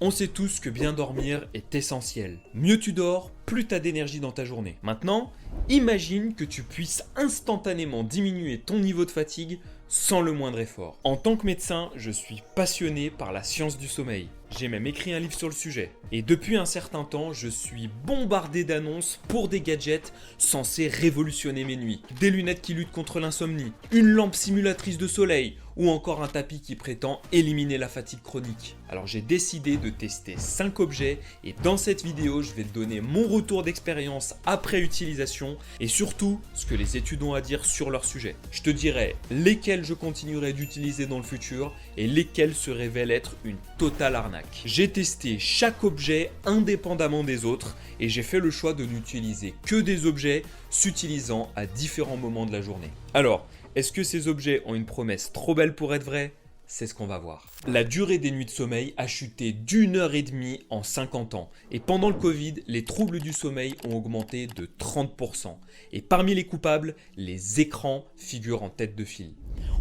On sait tous que bien dormir est essentiel. Mieux tu dors, plus tu as d'énergie dans ta journée. Maintenant, imagine que tu puisses instantanément diminuer ton niveau de fatigue sans le moindre effort. En tant que médecin, je suis passionné par la science du sommeil. J'ai même écrit un livre sur le sujet. Et depuis un certain temps, je suis bombardé d'annonces pour des gadgets censés révolutionner mes nuits. Des lunettes qui luttent contre l'insomnie, une lampe simulatrice de soleil ou encore un tapis qui prétend éliminer la fatigue chronique. Alors j'ai décidé de tester 5 objets et dans cette vidéo, je vais te donner mon retour d'expérience après utilisation et surtout ce que les études ont à dire sur leur sujet. Je te dirai lesquels je continuerai d'utiliser dans le futur et lesquels se révèlent être une totale arnaque. J'ai testé chaque objet indépendamment des autres et j'ai fait le choix de n'utiliser que des objets s'utilisant à différents moments de la journée. Alors, est-ce que ces objets ont une promesse trop belle pour être vraie ? C'est ce qu'on va voir. La durée des nuits de sommeil a chuté d'1 heure et demie en 50 ans. Et pendant le Covid, les troubles du sommeil ont augmenté de 30%. Et parmi les coupables, les écrans figurent en tête de file.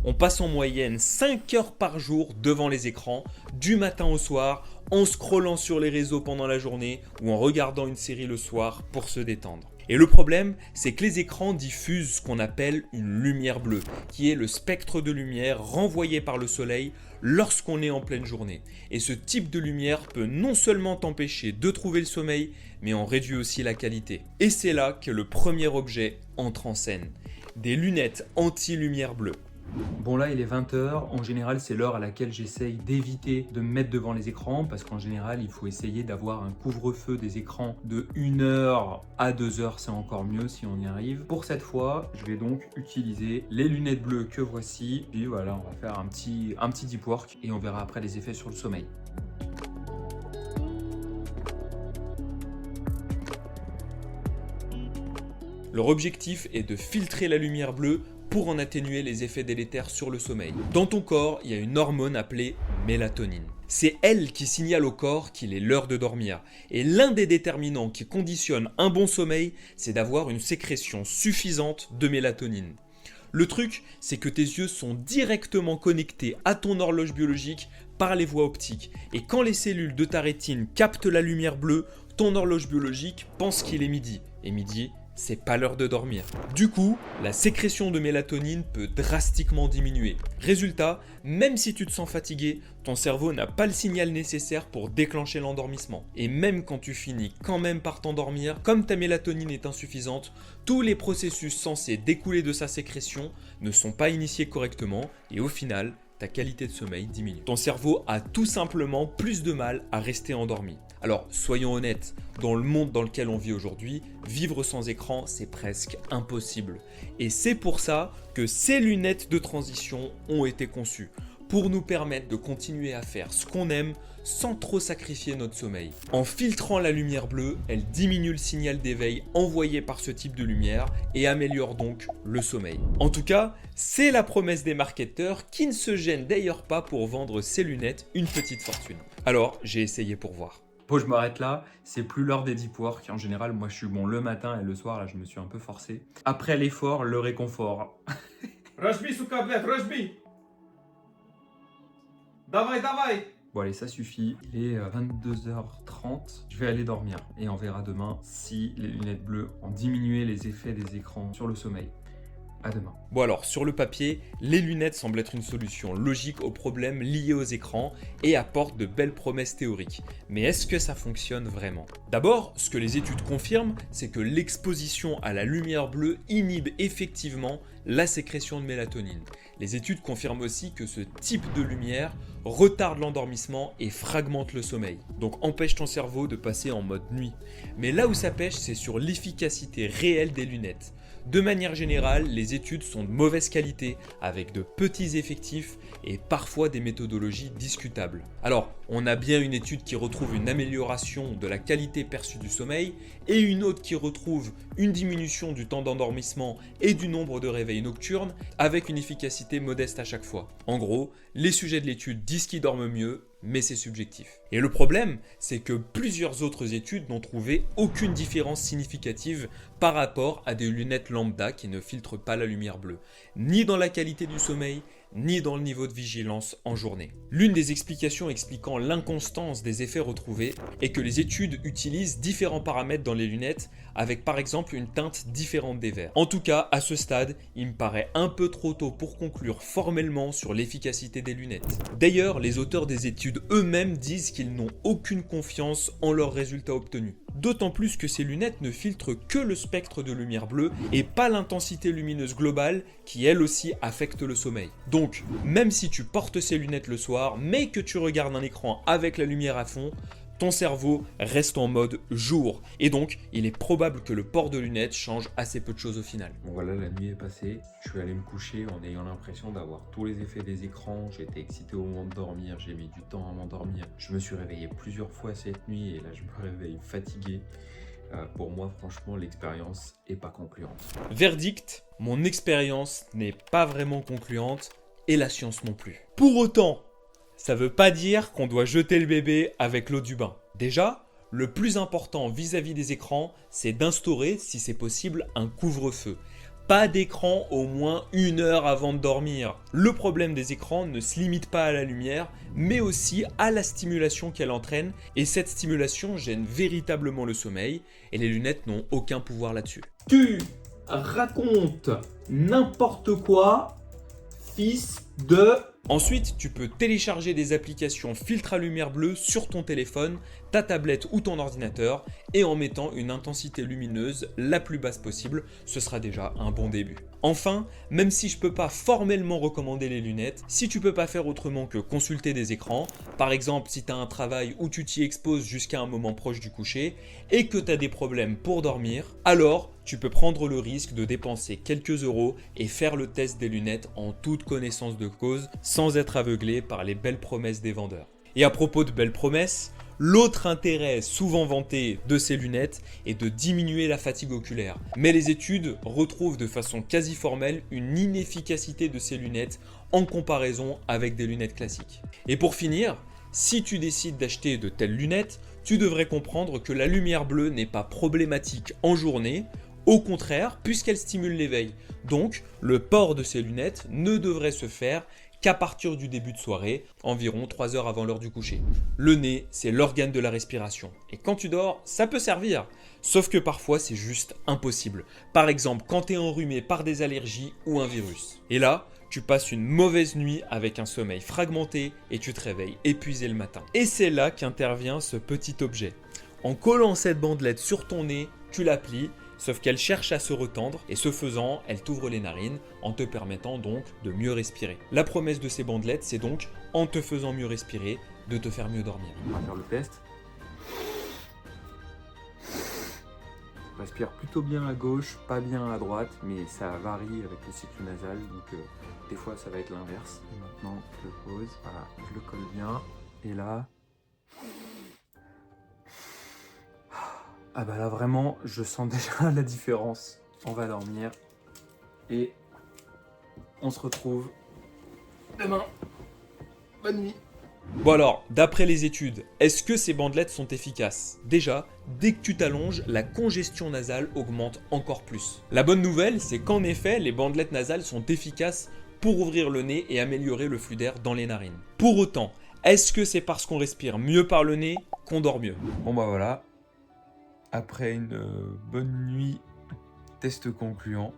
On passe en moyenne 5 heures par jour devant les écrans, du matin au soir, en scrollant sur les réseaux pendant la journée ou en regardant une série le soir pour se détendre. Et le problème, c'est que les écrans diffusent ce qu'on appelle une lumière bleue, qui est le spectre de lumière renvoyé par le soleil lorsqu'on est en pleine journée. Et ce type de lumière peut non seulement t'empêcher de trouver le sommeil, mais en réduit aussi la qualité. Et c'est là que le premier objet entre en scène. Des lunettes anti-lumière bleue. Bon là il est 20 h, en général c'est l'heure à laquelle j'essaye d'éviter de me mettre devant les écrans parce qu'en général il faut essayer d'avoir un couvre-feu des écrans de 1 heure à 2 heures, c'est encore mieux si on y arrive. Pour cette fois je vais donc utiliser les lunettes bleues que voici, puis voilà on va faire un petit deep work et on verra après les effets sur le sommeil. Leur objectif est de filtrer la lumière bleue pour en atténuer les effets délétères sur le sommeil. Dans ton corps, il y a une hormone appelée mélatonine. C'est elle qui signale au corps qu'il est l'heure de dormir. Et l'un des déterminants qui conditionne un bon sommeil, c'est d'avoir une sécrétion suffisante de mélatonine. Le truc, c'est que tes yeux sont directement connectés à ton horloge biologique par les voies optiques. Et quand les cellules de ta rétine captent la lumière bleue, ton horloge biologique pense qu'il est midi. Et midi, c'est pas l'heure de dormir. Du coup, la sécrétion de mélatonine peut drastiquement diminuer. Résultat, même si tu te sens fatigué, ton cerveau n'a pas le signal nécessaire pour déclencher l'endormissement. Et même quand tu finis quand même par t'endormir, comme ta mélatonine est insuffisante, tous les processus censés découler de sa sécrétion ne sont pas initiés correctement et au final, ta qualité de sommeil diminue. Ton cerveau a tout simplement plus de mal à rester endormi. Alors, soyons honnêtes, dans le monde dans lequel on vit aujourd'hui, vivre sans écran, c'est presque impossible. Et c'est pour ça que ces lunettes de transition ont été conçues, pour nous permettre de continuer à faire ce qu'on aime sans trop sacrifier notre sommeil. En filtrant la lumière bleue, elle diminue le signal d'éveil envoyé par ce type de lumière et améliore donc le sommeil. En tout cas, c'est la promesse des marketeurs qui ne se gênent d'ailleurs pas pour vendre ces lunettes une petite fortune. Alors, j'ai essayé pour voir. Bon, je m'arrête là, c'est plus l'heure des deep work. En général, moi je suis bon le matin et le soir, là je me suis un peu forcé. Après l'effort, le réconfort. Rajbi, suka, bled, Rajbi! Давай, давай! Bon allez, ça suffit, il est 22h30, je vais aller dormir et on verra demain si les lunettes bleues ont diminué les effets des écrans sur le sommeil. À demain. Bon alors, sur le papier, les lunettes semblent être une solution logique aux problèmes liés aux écrans et apportent de belles promesses théoriques. Mais est-ce que ça fonctionne vraiment ? D'abord, ce que les études confirment, c'est que l'exposition à la lumière bleue inhibe effectivement la sécrétion de mélatonine. Les études confirment aussi que ce type de lumière retarde l'endormissement et fragmente le sommeil, donc empêche ton cerveau de passer en mode nuit. Mais là où ça pêche, c'est sur l'efficacité réelle des lunettes. De manière générale, les études sont de mauvaise qualité, avec de petits effectifs et parfois des méthodologies discutables. Alors, on a bien une étude qui retrouve une amélioration de la qualité perçue du sommeil et une autre qui retrouve une diminution du temps d'endormissement et du nombre de réveils nocturnes avec une efficacité modeste à chaque fois. En gros, les sujets de l'étude disent qu'ils dorment mieux, mais c'est subjectif. Et le problème, c'est que plusieurs autres études n'ont trouvé aucune différence significative par rapport à des lunettes lambda qui ne filtrent pas la lumière bleue, ni dans la qualité du sommeil, ni dans le niveau de vigilance en journée. L'une des explications expliquant l'inconstance des effets retrouvés est que les études utilisent différents paramètres dans les lunettes avec par exemple une teinte différente des verres. En tout cas, à ce stade, il me paraît un peu trop tôt pour conclure formellement sur l'efficacité des lunettes. D'ailleurs, les auteurs des études eux-mêmes disent qu'ils n'ont aucune confiance en leurs résultats obtenus. D'autant plus que ces lunettes ne filtrent que le spectre de lumière bleue et pas l'intensité lumineuse globale qui elle aussi affecte le sommeil. Donc, même si tu portes ces lunettes le soir, mais que tu regardes un écran avec la lumière à fond, ton cerveau reste en mode jour. Et donc, il est probable que le port de lunettes change assez peu de choses au final. Bon voilà, la nuit est passée, je suis allé me coucher en ayant l'impression d'avoir tous les effets des écrans, j'étais excité au moment de dormir, j'ai mis du temps à m'endormir. Je me suis réveillé plusieurs fois cette nuit et là je me réveille fatigué. Pour moi, franchement, l'expérience est pas concluante. Verdict, mon expérience n'est pas vraiment concluante et la science non plus. Pour autant, ça veut pas dire qu'on doit jeter le bébé avec l'eau du bain. Déjà, le plus important vis-à-vis des écrans, c'est d'instaurer, si c'est possible, un couvre-feu. Pas d'écran au moins 1 heure avant de dormir. Le problème des écrans ne se limite pas à la lumière, mais aussi à la stimulation qu'elle entraîne, et cette stimulation gêne véritablement le sommeil, et les lunettes n'ont aucun pouvoir là-dessus. Tu racontes n'importe quoi, fils de... Ensuite, tu peux télécharger des applications filtre à lumière bleue sur ton téléphone, ta tablette ou ton ordinateur et en mettant une intensité lumineuse la plus basse possible, ce sera déjà un bon début. Enfin, même si je peux pas formellement recommander les lunettes, si tu peux pas faire autrement que consulter des écrans, par exemple si tu as un travail où tu t'y exposes jusqu'à un moment proche du coucher et que tu as des problèmes pour dormir, alors tu peux prendre le risque de dépenser quelques euros et faire le test des lunettes en toute connaissance de cause sans être aveuglé par les belles promesses des vendeurs. Et à propos de belles promesses, l'autre intérêt souvent vanté de ces lunettes est de diminuer la fatigue oculaire. Mais les études retrouvent de façon quasi formelle une inefficacité de ces lunettes en comparaison avec des lunettes classiques. Et pour finir, si tu décides d'acheter de telles lunettes, tu devrais comprendre que la lumière bleue n'est pas problématique en journée, au contraire, puisqu'elle stimule l'éveil. Donc, le port de ces lunettes ne devrait se faire qu'à partir du début de soirée, environ 3 heures avant l'heure du coucher. Le nez, c'est l'organe de la respiration. Et quand tu dors, ça peut servir. Sauf que parfois, c'est juste impossible. Par exemple, quand tu es enrhumé par des allergies ou un virus. Et là, tu passes une mauvaise nuit avec un sommeil fragmenté et tu te réveilles épuisé le matin. Et c'est là qu'intervient ce petit objet. En collant cette bandelette sur ton nez, tu la plies, sauf qu'elle cherche à se retendre et ce faisant, elle t'ouvre les narines en te permettant donc de mieux respirer. La promesse de ces bandelettes, c'est donc, en te faisant mieux respirer, de te faire mieux dormir. On va faire le test. Respire plutôt bien à gauche, pas bien à droite, mais ça varie avec le cycle nasal, donc des fois ça va être l'inverse. Et maintenant, je le pose, voilà, je le colle bien, et là... Ah bah là vraiment, je sens déjà la différence. On va dormir, et on se retrouve demain. Bonne nuit. Bon alors, d'après les études, est-ce que ces bandelettes sont efficaces? Déjà, dès que tu t'allonges, la congestion nasale augmente encore plus. La bonne nouvelle, c'est qu'en effet, les bandelettes nasales sont efficaces pour ouvrir le nez et améliorer le flux d'air dans les narines. Pour autant, est-ce que c'est parce qu'on respire mieux par le nez qu'on dort mieux? Bon bah voilà, après une bonne nuit, test concluant,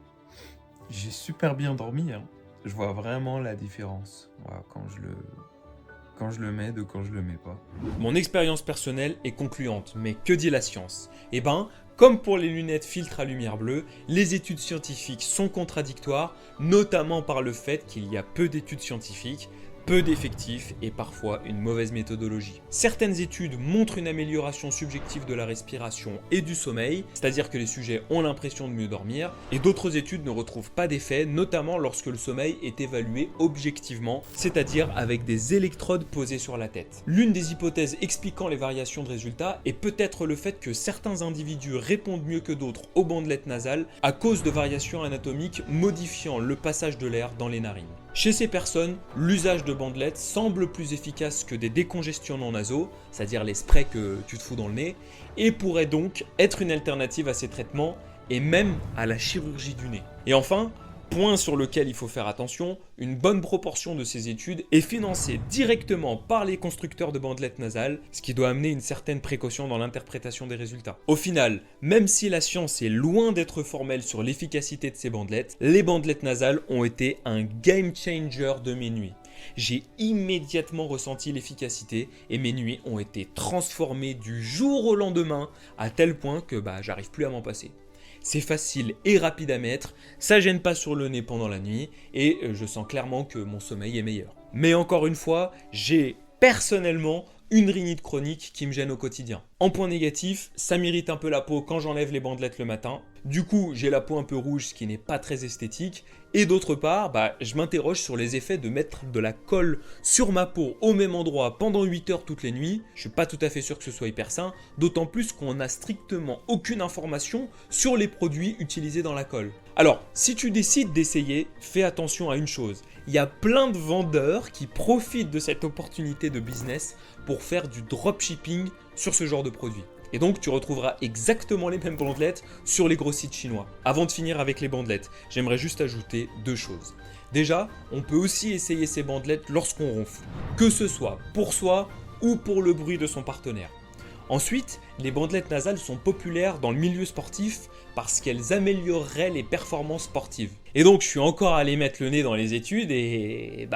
j'ai super bien dormi, hein. Je vois vraiment la différence, voilà, quand je le mets de quand je le mets pas. Mon expérience personnelle est concluante, mais que dit la science? Eh ben, comme pour les lunettes filtre à lumière bleue, les études scientifiques sont contradictoires, notamment par le fait qu'il y a peu d'études scientifiques, peu d'effectifs et parfois une mauvaise méthodologie. Certaines études montrent une amélioration subjective de la respiration et du sommeil, c'est-à-dire que les sujets ont l'impression de mieux dormir, et d'autres études ne retrouvent pas d'effet, notamment lorsque le sommeil est évalué objectivement, c'est-à-dire avec des électrodes posées sur la tête. L'une des hypothèses expliquant les variations de résultats est peut-être le fait que certains individus répondent mieux que d'autres aux bandelettes nasales à cause de variations anatomiques modifiant le passage de l'air dans les narines. Chez ces personnes, l'usage de bandelettes semble plus efficace que des décongestionnants nasaux, c'est-à-dire les sprays que tu te fous dans le nez, et pourrait donc être une alternative à ces traitements et même à la chirurgie du nez. Et enfin, point sur lequel il faut faire attention, une bonne proportion de ces études est financée directement par les constructeurs de bandelettes nasales, ce qui doit amener une certaine précaution dans l'interprétation des résultats. Au final, même si la science est loin d'être formelle sur l'efficacité de ces bandelettes, les bandelettes nasales ont été un game changer de mes nuits. J'ai immédiatement ressenti l'efficacité et mes nuits ont été transformées du jour au lendemain à tel point que j'arrive plus à m'en passer. C'est facile et rapide à mettre, ça gêne pas sur le nez pendant la nuit et je sens clairement que mon sommeil est meilleur. Mais encore une fois, j'ai personnellement une rhinite chronique qui me gêne au quotidien. En point négatif, ça m'irrite un peu la peau quand j'enlève les bandelettes le matin. Du coup, j'ai la peau un peu rouge, ce qui n'est pas très esthétique. Et d'autre part, je m'interroge sur les effets de mettre de la colle sur ma peau au même endroit pendant 8 heures toutes les nuits. Je suis pas tout à fait sûr que ce soit hyper sain, d'autant plus qu'on n'a strictement aucune information sur les produits utilisés dans la colle. Alors, si tu décides d'essayer, fais attention à une chose. Il y a plein de vendeurs qui profitent de cette opportunité de business pour faire du dropshipping sur ce genre de produits. Et donc tu retrouveras exactement les mêmes bandelettes sur les gros sites chinois. Avant de finir avec les bandelettes, j'aimerais juste ajouter deux choses. Déjà, on peut aussi essayer ces bandelettes lorsqu'on ronfle, que ce soit pour soi ou pour le bruit de son partenaire. Ensuite, les bandelettes nasales sont populaires dans le milieu sportif parce qu'elles amélioreraient les performances sportives. Et donc je suis encore allé mettre le nez dans les études et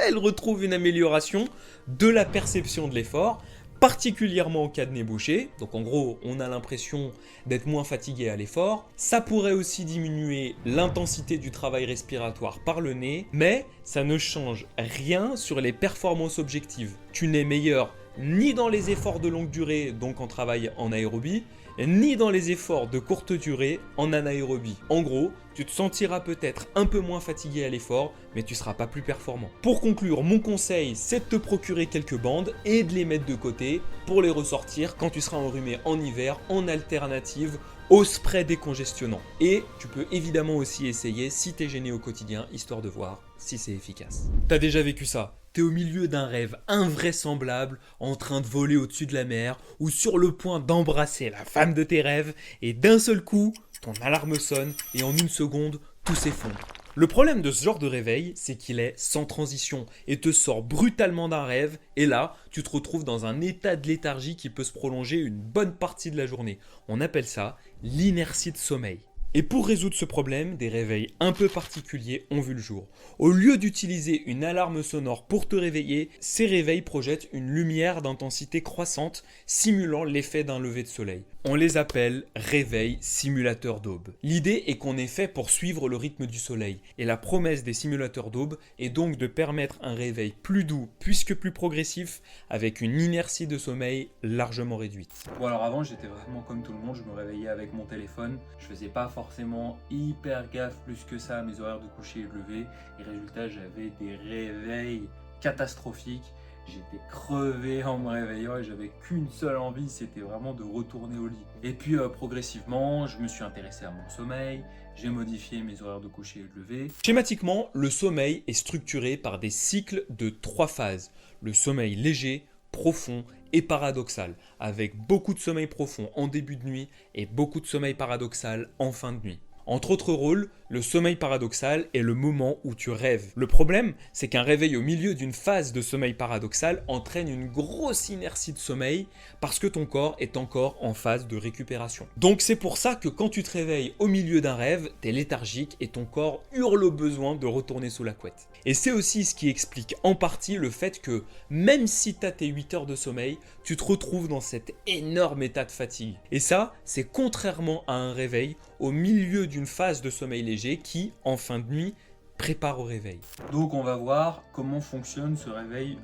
elles retrouvent une amélioration de la perception de l'effort, particulièrement en cas de nez bouché. Donc en gros, on a l'impression d'être moins fatigué à l'effort. Ça pourrait aussi diminuer l'intensité du travail respiratoire par le nez, mais ça ne change rien sur les performances objectives. Tu n'es meilleur ni dans les efforts de longue durée, donc en travail en aérobie, ni dans les efforts de courte durée en anaérobie. En gros, tu te sentiras peut-être un peu moins fatigué à l'effort, mais tu ne seras pas plus performant. Pour conclure, mon conseil, c'est de te procurer quelques bandes et de les mettre de côté pour les ressortir quand tu seras enrhumé en hiver en alternative au spray décongestionnant. Et tu peux évidemment aussi essayer si tu es gêné au quotidien, histoire de voir si c'est efficace. T'as déjà vécu ça? T'es au milieu d'un rêve invraisemblable, en train de voler au-dessus de la mer ou sur le point d'embrasser la femme de tes rêves et d'un seul coup, ton alarme sonne et en une seconde, tout s'effondre. Le problème de ce genre de réveil, c'est qu'il est sans transition et te sort brutalement d'un rêve et là, tu te retrouves dans un état de léthargie qui peut se prolonger une bonne partie de la journée. On appelle ça l'inertie de sommeil. Et pour résoudre ce problème, des réveils un peu particuliers ont vu le jour. Au lieu d'utiliser une alarme sonore pour te réveiller, ces réveils projettent une lumière d'intensité croissante simulant l'effet d'un lever de soleil. On les appelle réveils simulateurs d'aube. L'idée est qu'on est fait pour suivre le rythme du soleil et la promesse des simulateurs d'aube est donc de permettre un réveil plus doux puisque plus progressif avec une inertie de sommeil largement réduite. Bon alors avant j'étais vraiment comme tout le monde, je me réveillais avec mon téléphone, je faisais pas forcément hyper gaffe plus que ça à mes horaires de coucher et de lever et résultat j'avais des réveils catastrophiques. J'étais crevé en me réveillant et j'avais qu'une seule envie, c'était vraiment de retourner au lit. Et puis progressivement, je me suis intéressé à mon sommeil, j'ai modifié mes horaires de coucher et de lever. Schématiquement, le sommeil est structuré par des cycles de 3 phases. Le sommeil léger, profond et paradoxal, avec beaucoup de sommeil profond en début de nuit et beaucoup de sommeil paradoxal en fin de nuit. Entre autres rôles, le sommeil paradoxal est le moment où tu rêves. Le problème, c'est qu'un réveil au milieu d'une phase de sommeil paradoxal entraîne une grosse inertie de sommeil parce que ton corps est encore en phase de récupération. Donc c'est pour ça que quand tu te réveilles au milieu d'un rêve, t'es léthargique et ton corps hurle au besoin de retourner sous la couette. Et c'est aussi ce qui explique en partie le fait que même si tu as tes 8 heures de sommeil, tu te retrouves dans cet énorme état de fatigue. Et ça, c'est contrairement à un réveil au milieu d'une phase de sommeil léger qui, en fin de nuit, prépare au réveil. Donc on va voir comment fonctionne ce réveil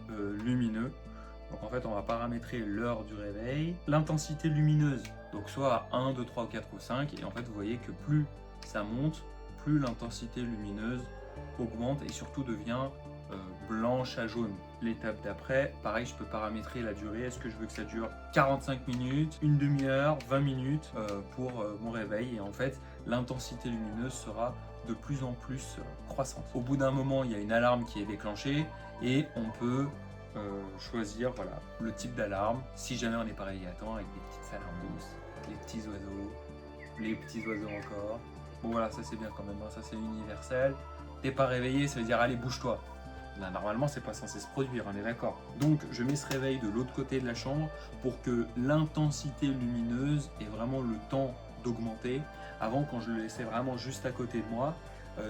lumineux. Donc en fait on va paramétrer l'heure du réveil, l'intensité lumineuse, donc soit à 1, 2, 3, 4 ou 5, et en fait vous voyez que plus ça monte, plus l'intensité lumineuse augmente et surtout devient blanche à jaune. L'étape d'après, pareil, je peux paramétrer la durée. Est-ce que je veux que ça dure 45 minutes, une demi-heure, 20 minutes pour mon réveil. Et en fait, l'intensité lumineuse sera de plus en plus croissante. Au bout d'un moment, il y a une alarme qui est déclenchée et on peut choisir voilà, le type d'alarme. Si jamais on n'est pas réveillé à temps, avec des petites alarmes douces, les petits oiseaux encore. Bon voilà, ça c'est bien quand même, hein, ça c'est universel. T'es pas réveillé, ça veut dire allez bouge-toi. Là, normalement c'est pas censé se produire, on est d'accord. Donc je mets ce réveil de l'autre côté de la chambre pour que l'intensité lumineuse ait vraiment le temps d'augmenter. Avant, quand je le laissais vraiment juste à côté de moi,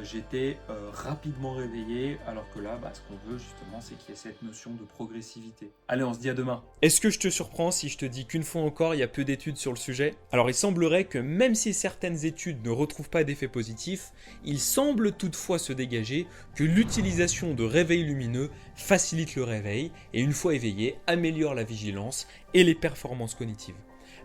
j'étais rapidement réveillé, alors que là, ce qu'on veut justement, c'est qu'il y ait cette notion de progressivité. Allez, on se dit à demain. Est-ce que je te surprends si je te dis qu'une fois encore, il y a peu d'études sur le sujet? Alors il semblerait que même si certaines études ne retrouvent pas d'effet positif, il semble toutefois se dégager que l'utilisation de réveils lumineux facilite le réveil et une fois éveillé, améliore la vigilance et les performances cognitives.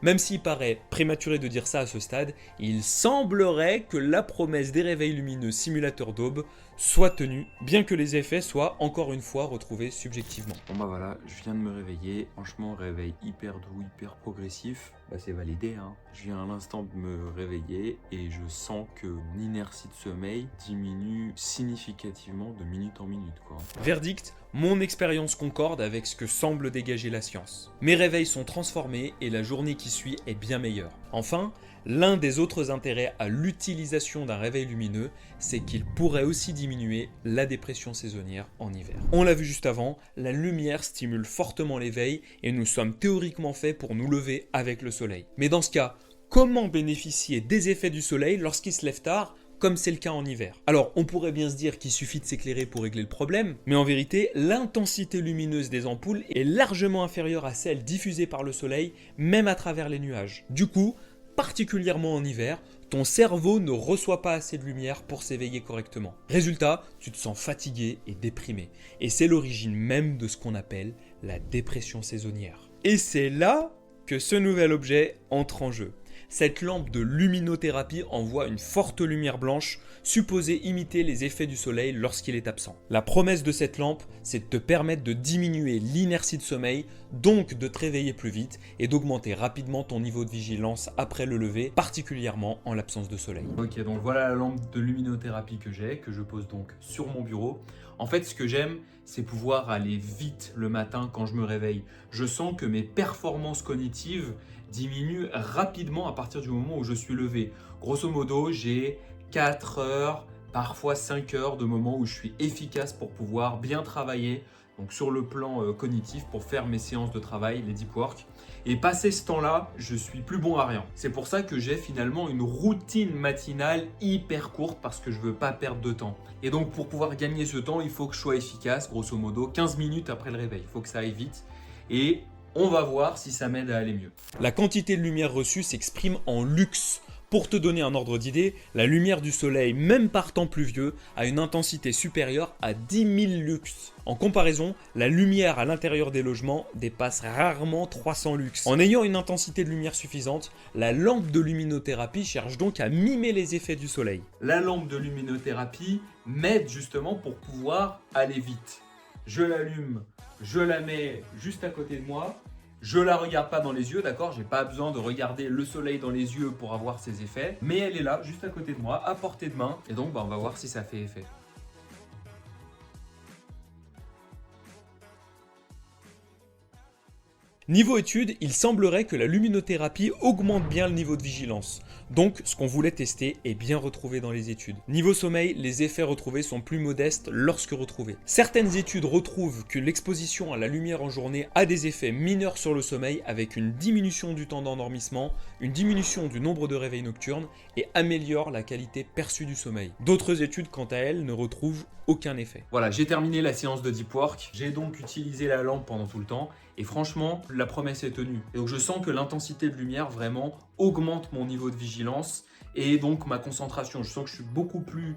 Même s'il paraît prématuré de dire ça à ce stade, il semblerait que la promesse des réveils lumineux simulateurs d'aube soit tenue, bien que les effets soient encore une fois retrouvés subjectivement. Bon voilà, je viens de me réveiller, franchement réveil hyper doux, hyper progressif, c'est validé hein. Je viens à l'instant de me réveiller et je sens que mon inertie de sommeil diminue significativement de minute en minute quoi. Verdict, mon expérience concorde avec ce que semble dégager la science. Mes réveils sont transformés et la journée qui suit est bien meilleure. Enfin, l'un des autres intérêts à l'utilisation d'un réveil lumineux, c'est qu'il pourrait aussi diminuer la dépression saisonnière en hiver. On l'a vu juste avant, la lumière stimule fortement l'éveil et nous sommes théoriquement faits pour nous lever avec le soleil. Mais dans ce cas, comment bénéficier des effets du soleil lorsqu'il se lève tard, comme c'est le cas en hiver? Alors, on pourrait bien se dire qu'il suffit de s'éclairer pour régler le problème, mais en vérité, l'intensité lumineuse des ampoules est largement inférieure à celle diffusée par le soleil, même à travers les nuages. Du coup, particulièrement en hiver, ton cerveau ne reçoit pas assez de lumière pour s'éveiller correctement. Résultat, tu te sens fatigué et déprimé. Et c'est l'origine même de ce qu'on appelle la dépression saisonnière. Et c'est là que ce nouvel objet entre en jeu. Cette lampe de luminothérapie envoie une forte lumière blanche supposée imiter les effets du soleil lorsqu'il est absent. La promesse de cette lampe, c'est de te permettre de diminuer l'inertie de sommeil, donc de te réveiller plus vite et d'augmenter rapidement ton niveau de vigilance après le lever, particulièrement en l'absence de soleil. Ok, donc voilà la lampe de luminothérapie que je pose donc sur mon bureau. En fait, ce que j'aime, c'est pouvoir aller vite le matin quand je me réveille. Je sens que mes performances cognitives diminuent rapidement à partir du moment où je suis levé. Grosso modo, j'ai 4 heures, parfois 5 heures de moments où je suis efficace pour pouvoir bien travailler, donc sur le plan cognitif, pour faire mes séances de travail, les deep work. Et passé ce temps-là, je suis plus bon à rien. C'est pour ça que j'ai finalement une routine matinale hyper courte parce que je veux pas perdre de temps. Et donc pour pouvoir gagner ce temps, il faut que je sois efficace, grosso modo 15 minutes après le réveil. Il faut que ça aille vite et on va voir si ça m'aide à aller mieux. La quantité de lumière reçue s'exprime en lux. Pour te donner un ordre d'idée, la lumière du soleil, même par temps pluvieux, a une intensité supérieure à 10 000 lux. En comparaison, la lumière à l'intérieur des logements dépasse rarement 300 lux. En ayant une intensité de lumière suffisante, la lampe de luminothérapie cherche donc à mimer les effets du soleil. La lampe de luminothérapie m'aide justement pour pouvoir aller vite. Je l'allume, je la mets juste à côté de moi. Je la regarde pas dans les yeux, d'accord? J'ai pas besoin de regarder le soleil dans les yeux pour avoir ses effets. Mais elle est là, juste à côté de moi, à portée de main. Et donc, on va voir si ça fait effet. Niveau étude, il semblerait que la luminothérapie augmente bien le niveau de vigilance. Donc, ce qu'on voulait tester est bien retrouvé dans les études. Niveau sommeil, les effets retrouvés sont plus modestes lorsque retrouvés. Certaines études retrouvent que l'exposition à la lumière en journée a des effets mineurs sur le sommeil avec une diminution du temps d'endormissement, une diminution du nombre de réveils nocturnes et améliore la qualité perçue du sommeil. D'autres études, quant à elles, ne retrouvent aucun effet. Voilà, j'ai terminé la séance de deep work. J'ai donc utilisé la lampe pendant tout le temps. Et franchement, la promesse est tenue. Et donc je sens que l'intensité de lumière vraiment augmente mon niveau de vigilance et donc ma concentration. Je sens que je suis beaucoup plus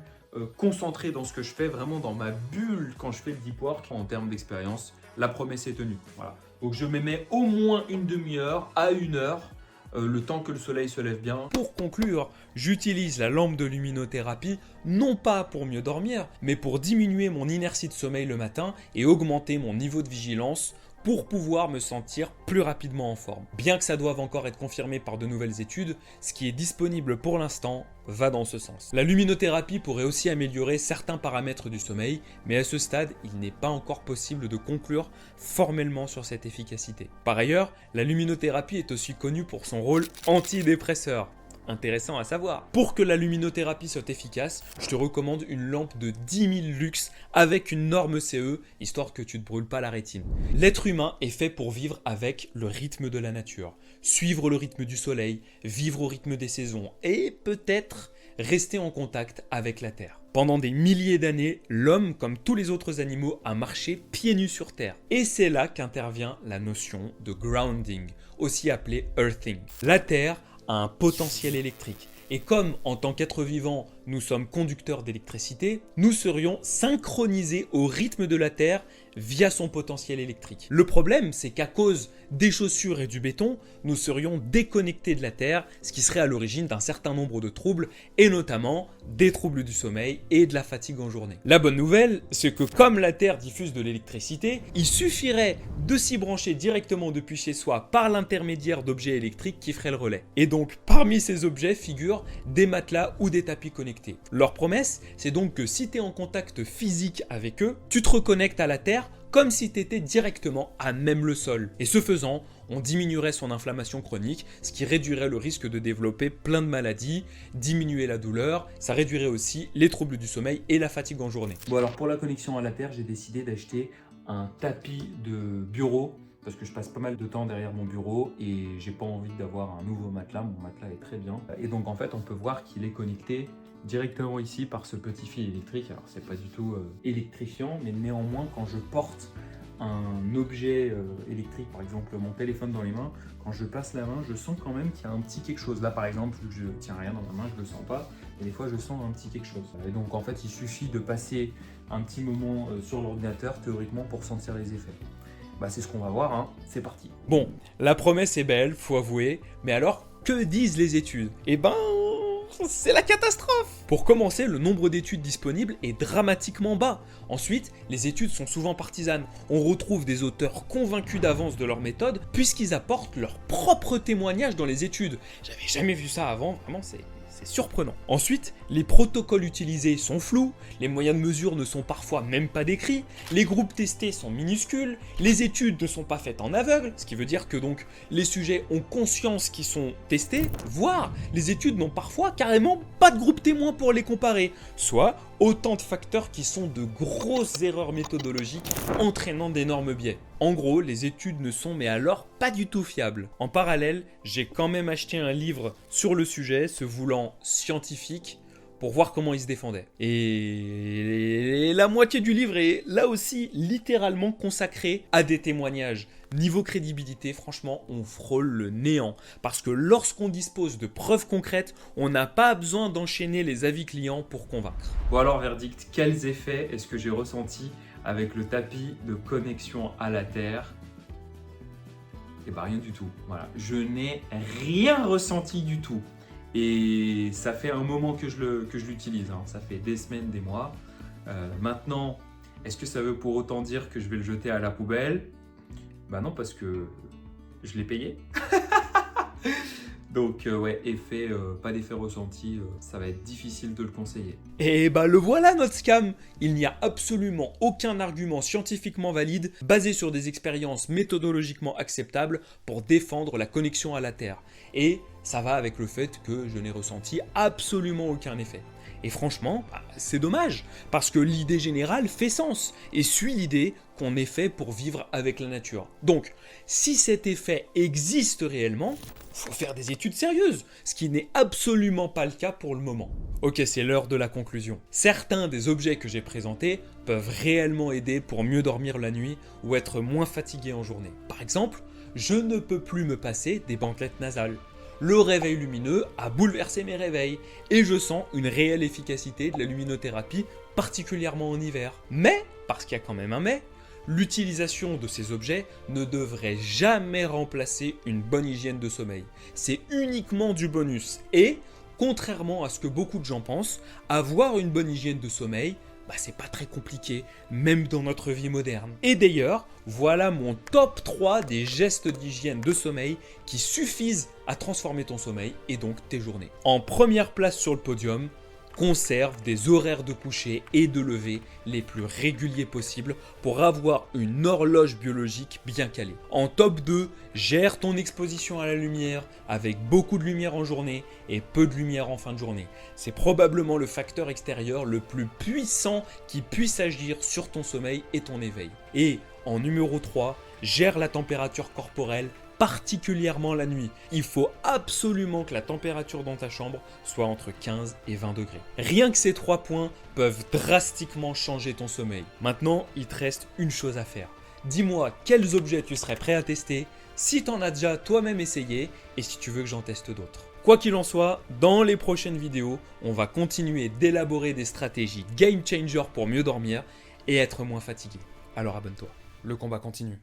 concentré dans ce que je fais, vraiment dans ma bulle quand je fais le deep work. En termes d'expérience, la promesse est tenue. Voilà. Donc je me mets au moins une demi-heure à 1 heure, le temps que le soleil se lève bien. Pour conclure, j'utilise la lampe de luminothérapie non pas pour mieux dormir, mais pour diminuer mon inertie de sommeil le matin et augmenter mon niveau de vigilance pour pouvoir me sentir plus rapidement en forme. Bien que ça doive encore être confirmé par de nouvelles études, ce qui est disponible pour l'instant va dans ce sens. La luminothérapie pourrait aussi améliorer certains paramètres du sommeil, mais à ce stade, il n'est pas encore possible de conclure formellement sur cette efficacité. Par ailleurs, la luminothérapie est aussi connue pour son rôle antidépresseur. Intéressant à savoir. Pour que la luminothérapie soit efficace, je te recommande une lampe de 10 000 lux avec une norme CE, histoire que tu ne te brûles pas la rétine. L'être humain est fait pour vivre avec le rythme de la nature, suivre le rythme du soleil, vivre au rythme des saisons et peut-être rester en contact avec la Terre. Pendant des milliers d'années, l'homme, comme tous les autres animaux, a marché pieds nus sur Terre. Et c'est là qu'intervient la notion de grounding, aussi appelée earthing. La Terre a un potentiel électrique. Et comme en tant qu'être vivant, nous sommes conducteurs d'électricité, nous serions synchronisés au rythme de la Terre via son potentiel électrique. Le problème, c'est qu'à cause des chaussures et du béton, nous serions déconnectés de la Terre, ce qui serait à l'origine d'un certain nombre de troubles, et notamment des troubles du sommeil et de la fatigue en journée. La bonne nouvelle, c'est que comme la Terre diffuse de l'électricité, il suffirait de s'y brancher directement depuis chez soi par l'intermédiaire d'objets électriques qui feraient le relais. Et donc, parmi ces objets figurent des matelas ou des tapis connectés. Leur promesse, c'est donc que si tu es en contact physique avec eux, tu te reconnectes à la Terre comme si tu étais directement à même le sol. Et ce faisant, on diminuerait son inflammation chronique, ce qui réduirait le risque de développer plein de maladies, diminuer la douleur, ça réduirait aussi les troubles du sommeil et la fatigue en journée. Bon alors pour la connexion à la Terre, j'ai décidé d'acheter un tapis de bureau parce que je passe pas mal de temps derrière mon bureau et j'ai pas envie d'avoir un nouveau matelas, mon matelas est très bien. Et donc en fait on peut voir qu'il est connecté directement ici par ce petit fil électrique. Alors c'est pas du tout électrifiant, mais néanmoins quand je porte un objet électrique, par exemple mon téléphone dans les mains, quand je passe la main, je sens quand même qu'il y a un petit quelque chose. Là par exemple, je tiens rien dans ma main, je le sens pas, et des fois je sens un petit quelque chose. Et donc en fait il suffit de passer un petit moment sur l'ordinateur théoriquement pour sentir les effets. Bah c'est ce qu'on va voir, hein. C'est parti. Bon, la promesse est belle, faut avouer, mais alors que disent les études? Eh ben, c'est la catastrophe! Pour commencer, le nombre d'études disponibles est dramatiquement bas. Ensuite, les études sont souvent partisanes. On retrouve des auteurs convaincus d'avance de leur méthode puisqu'ils apportent leur propre témoignage dans les études. J'avais jamais vu ça avant, vraiment c'est surprenant. Ensuite, les protocoles utilisés sont flous, les moyens de mesure ne sont parfois même pas décrits, les groupes testés sont minuscules, les études ne sont pas faites en aveugle, ce qui veut dire que donc les sujets ont conscience qu'ils sont testés, voire les études n'ont parfois carrément pas de groupe témoin pour les comparer, soit autant de facteurs qui sont de grosses erreurs méthodologiques entraînant d'énormes biais. En gros, les études ne sont mais alors pas du tout fiables. En parallèle, j'ai quand même acheté un livre sur le sujet, se voulant scientifique, pour voir comment il se défendait. Et la moitié du livre est là aussi littéralement consacrée à des témoignages. Niveau crédibilité, franchement, on frôle le néant. Parce que lorsqu'on dispose de preuves concrètes, on n'a pas besoin d'enchaîner les avis clients pour convaincre. Bon alors verdict, quels effets est-ce que j'ai ressenti avec le tapis de connexion à la Terre? Et bah rien du tout. Voilà, je n'ai rien ressenti du tout. Et ça fait un moment que je l'utilise, hein. Ça fait des semaines, des mois. Maintenant, est-ce que ça veut pour autant dire que je vais le jeter à la poubelle? Bah non, parce que je l'ai payé. Donc ouais, pas d'effet ressenti, ça va être difficile de le conseiller. Et bah le voilà notre scam! Il n'y a absolument aucun argument scientifiquement valide basé sur des expériences méthodologiquement acceptables pour défendre la connexion à la Terre. Et ça va avec le fait que je n'ai ressenti absolument aucun effet. Et franchement, c'est dommage, parce que l'idée générale fait sens et suit l'idée qu'on est fait pour vivre avec la nature. Donc, si cet effet existe réellement, faut faire des études sérieuses, ce qui n'est absolument pas le cas pour le moment. Ok, c'est l'heure de la conclusion. Certains des objets que j'ai présentés peuvent réellement aider pour mieux dormir la nuit ou être moins fatigué en journée. Par exemple, je ne peux plus me passer des bandelettes nasales. Le réveil lumineux a bouleversé mes réveils et je sens une réelle efficacité de la luminothérapie, particulièrement en hiver. Mais, parce qu'il y a quand même un mais, l'utilisation de ces objets ne devrait jamais remplacer une bonne hygiène de sommeil. C'est uniquement du bonus et, contrairement à ce que beaucoup de gens pensent, avoir une bonne hygiène de sommeil c'est pas très compliqué, même dans notre vie moderne. Et d'ailleurs, voilà mon top 3 des gestes d'hygiène de sommeil qui suffisent à transformer ton sommeil et donc tes journées. En première place sur le podium, conserve des horaires de coucher et de lever les plus réguliers possibles pour avoir une horloge biologique bien calée. En top 2, gère ton exposition à la lumière avec beaucoup de lumière en journée et peu de lumière en fin de journée. C'est probablement le facteur extérieur le plus puissant qui puisse agir sur ton sommeil et ton éveil. Et en numéro 3, gère la température corporelle particulièrement la nuit. Il faut absolument que la température dans ta chambre soit entre 15 et 20 degrés. Rien que ces 3 points peuvent drastiquement changer ton sommeil. Maintenant, il te reste une chose à faire. Dis-moi quels objets tu serais prêt à tester, si tu en as déjà toi-même essayé et si tu veux que j'en teste d'autres. Quoi qu'il en soit, dans les prochaines vidéos, on va continuer d'élaborer des stratégies game changer pour mieux dormir et être moins fatigué. Alors abonne-toi, le combat continue.